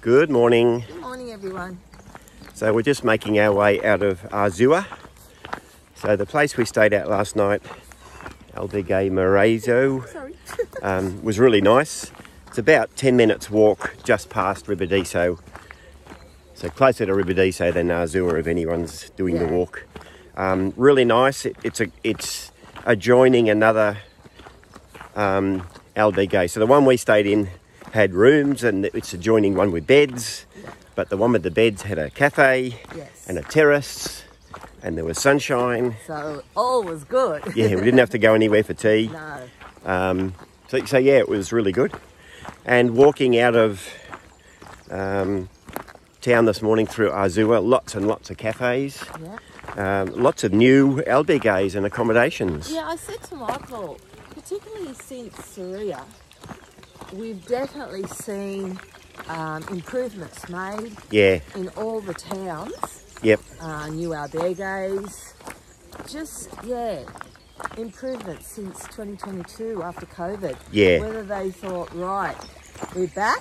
Good morning. Good morning, everyone. So we're just making our way out of Azua. So the place we stayed at last night, Albergue Morezo, was really nice. It's about 10 minutes walk just past Ribadiso. So closer to Ribadiso than Azua if anyone's doing the walk. Really nice. It's adjoining another albergue. So the one we stayed in had rooms and it's adjoining one with beds, but the one with the beds had a cafe and a terrace and there was sunshine. So all was good. Yeah, we didn't have to go anywhere for tea. No. So yeah, it was really good. And walking out of town this morning through Azua, lots and lots of cafes. Lots of new albergues and accommodations. Yeah, I said to Michael, particularly since Syria, we've definitely seen improvements made in all the towns. New albergues. Just, improvements since 2022 after COVID. Whether they thought, right, we're back.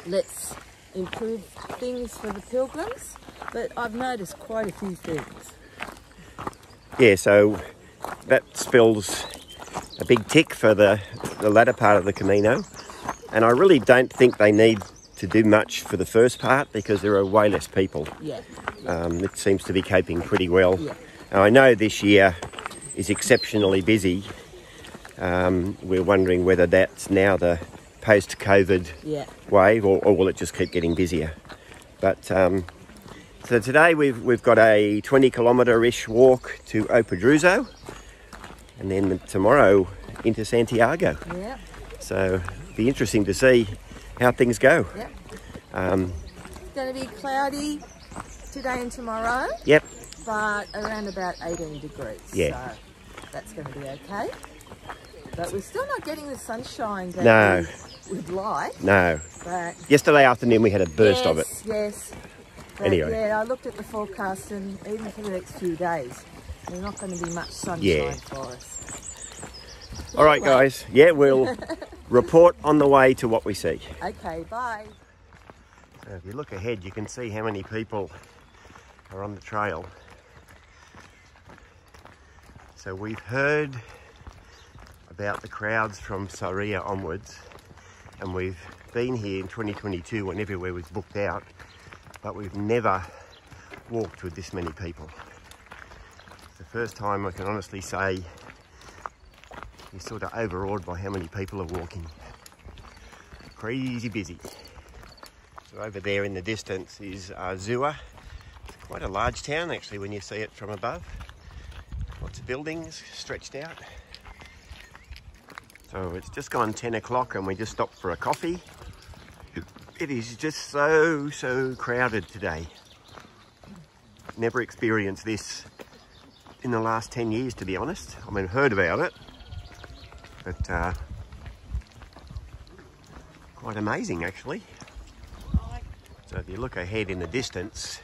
Let's improve things for the pilgrims. But I've noticed quite a few things. Yeah, so that spells a big tick for the latter part of the Camino. And I really don't think they need to do much for the first part because there are way less people. It seems to be coping pretty well. And I know this year is exceptionally busy. We're wondering whether that's now the post-COVID wave or will it just keep getting busier. But so today we've got a 20-kilometre-ish walk to Opedruzo and then tomorrow into Santiago. So it'll be interesting to see how things go. It's going to be cloudy today and tomorrow. But around about 18 degrees. So that's going to be okay. But we're still not getting the sunshine that we'd like. No. But yesterday afternoon we had a burst of it. But anyway. Yeah, I looked at the forecast and even for the next few days, there's not going to be much sunshine for us. All right, guys. Yeah, we'll report on the way to what we see. Okay, bye. So if you look ahead, you can see how many people are on the trail. So we've heard about the crowds from Syria onwards, and we've been here in 2022 when everywhere was booked out, but we've never walked with this many people. It's the first time I can honestly say you're sort of overawed by how many people are walking. Crazy busy. So over there in the distance is Azua. It's quite a large town actually when you see it from above. Lots of buildings stretched out. So it's just gone 10 o'clock and we just stopped for a coffee. It is just so crowded today. Never experienced this in the last 10 years, to be honest. I mean, heard about it, but quite amazing actually. So if you look ahead in the distance,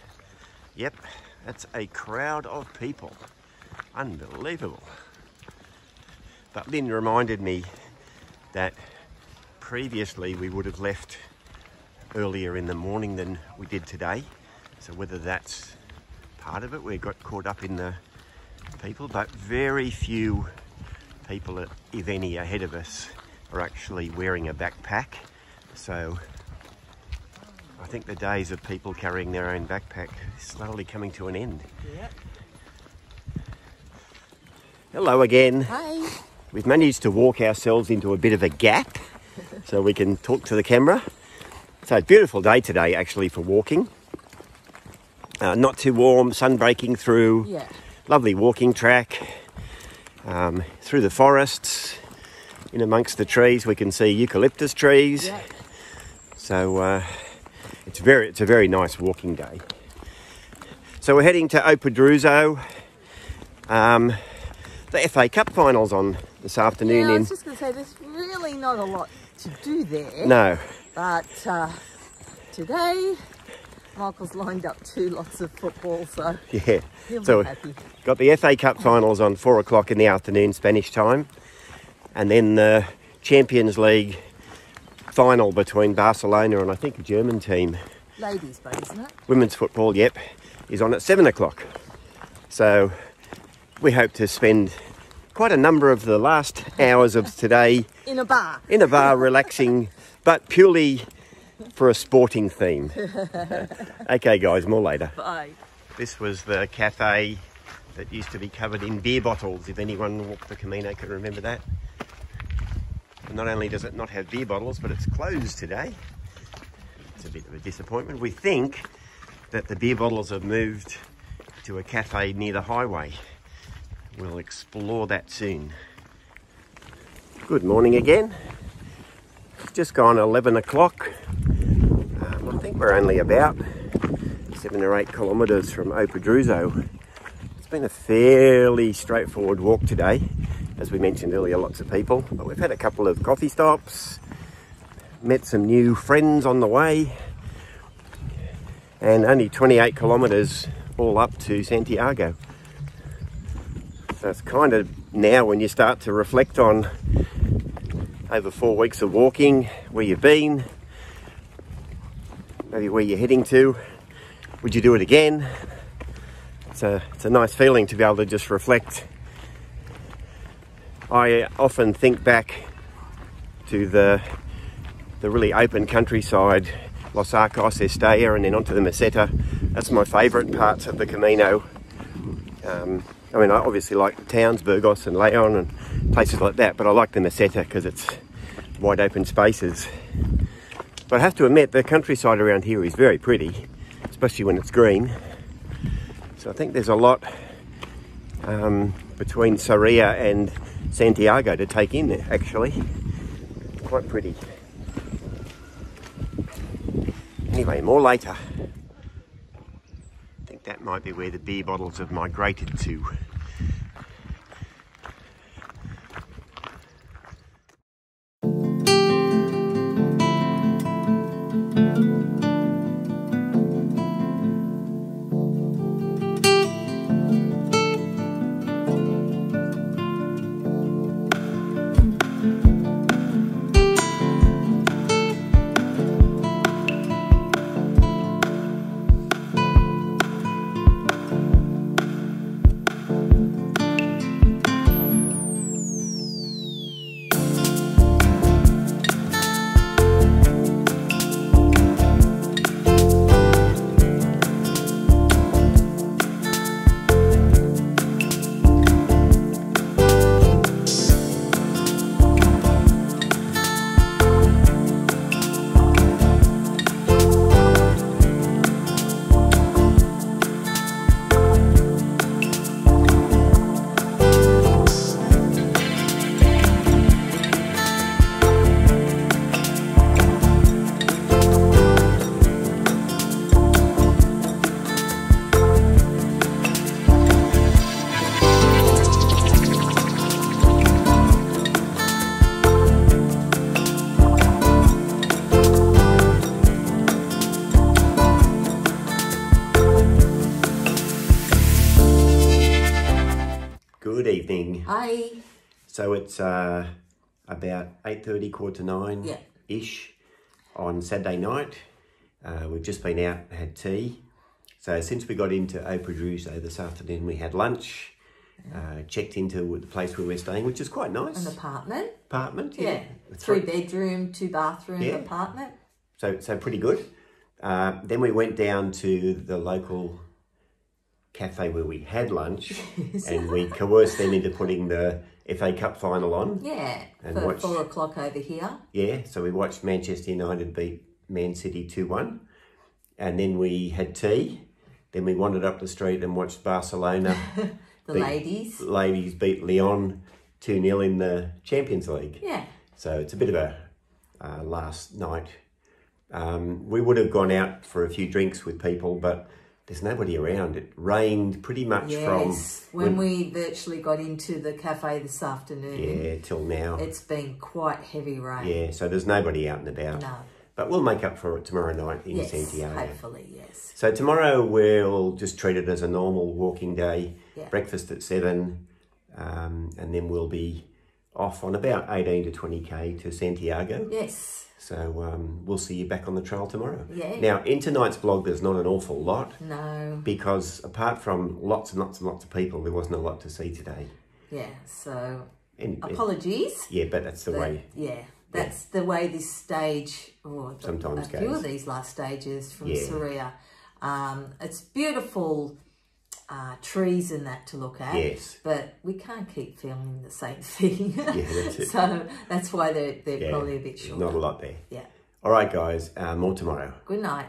that's a crowd of people. Unbelievable. But Lynn reminded me that previously we would have left earlier in the morning than we did today. So whether that's part of it, we got caught up in the people, but very few people, if any, ahead of us are actually wearing a backpack. So I think the days of people carrying their own backpack is slowly coming to an end. Hello again. Hi. We've managed to walk ourselves into a bit of a gap so we can talk to the camera. So beautiful day today actually for walking. Not too warm, sun breaking through. Lovely walking track. Through the forests. In amongst the trees we can see eucalyptus trees. So it's a very nice walking day. So we're heading to Opedruzo. The FA Cup finals on this afternoon. I was just going to say, there's really not a lot to do there. No. But today, Michael's lined up 2 lots of football, so he'll be happy. Got the FA Cup finals on 4 o'clock in the afternoon, Spanish time. And then the Champions League final between Barcelona and I think a German team. Ladies, but isn't it? Women's football, yep, is on at 7 o'clock. So we hope to spend quite a number of the last hours of today in a bar. In a bar, relaxing, but purely for a sporting theme. Okay, guys, more later. Bye. This was the cafe that used to be covered in beer bottles, if anyone walked the Camino can remember that. And not only does it not have beer bottles, but it's closed today. It's a bit of a disappointment. We think that the beer bottles have moved to a cafe near the highway. We'll explore that soon. Good morning again. It's just gone 11 o'clock. I think we're only about 7 or 8 kilometres from Opedruzo. It's been a fairly straightforward walk today. As we mentioned earlier, lots of people. But we've had a couple of coffee stops, met some new friends on the way, and only 28 kilometres all up to Santiago. So it's kind of now when you start to reflect on over 4 weeks of walking, where you've been, maybe where you're heading to, would you do it again? It's a nice feeling to be able to just reflect. I often think back to the really open countryside, Los Arcos, Estella, and then onto the Meseta. That's my favourite parts of the Camino. I mean, I obviously like towns, Burgos and Leon and places like that, but I like the Meseta because it's wide open spaces. But I have to admit, the countryside around here is very pretty, especially when it's green. So I think there's a lot between Sarria and Santiago to take in there, actually. Quite pretty. Anyway, more later. I think that might be where the beer bottles have migrated to. Good evening. Hi. So it's about 8:30, 8:45-ish on Saturday night. We've just been out and had tea. So since we got into Opedruzo this afternoon, we had lunch, checked into the place where we're staying, which is quite nice. An apartment. Apartment, yeah. 3-bedroom, 2-bathroom apartment. So pretty good. Then we went down to the local cafe where we had lunch, and we coerced them into putting the FA Cup final on. Yeah, and for 4 o'clock over here. Yeah, so we watched Manchester United beat Man City 2-1, and then we had tea. Then we wandered up the street and watched Barcelona. Ladies beat Leon 2-0 in the Champions League. Yeah. So it's a bit of a last night. We would have gone out for a few drinks with people, but there's nobody around. It rained pretty much from... when we virtually got into the cafe this afternoon. Yeah, till now. It's been quite heavy rain. Yeah, so there's nobody out and about. No. But we'll make up for it tomorrow night in Santiago. Hopefully, yes. So tomorrow we'll just treat it as a normal walking day. Yeah. Breakfast at 7, and then we'll be off on about 18 to 20k to Santiago. Yes. So we'll see you back on the trail tomorrow. Yeah. Now, in tonight's vlog, there's not an awful lot. No. Because apart from lots and lots and lots of people, there wasn't a lot to see today. Yeah, so apologies. Yeah, but that's the way. Yeah, that's the way this stage, or sometimes a few of these last stages from Soria. It's beautiful trees and that to look at. Yes. But we can't keep filming the same thing. Yeah, that's it. So that's why they're probably a bit short. Not a lot there. Yeah. All right, guys. More tomorrow. Good night.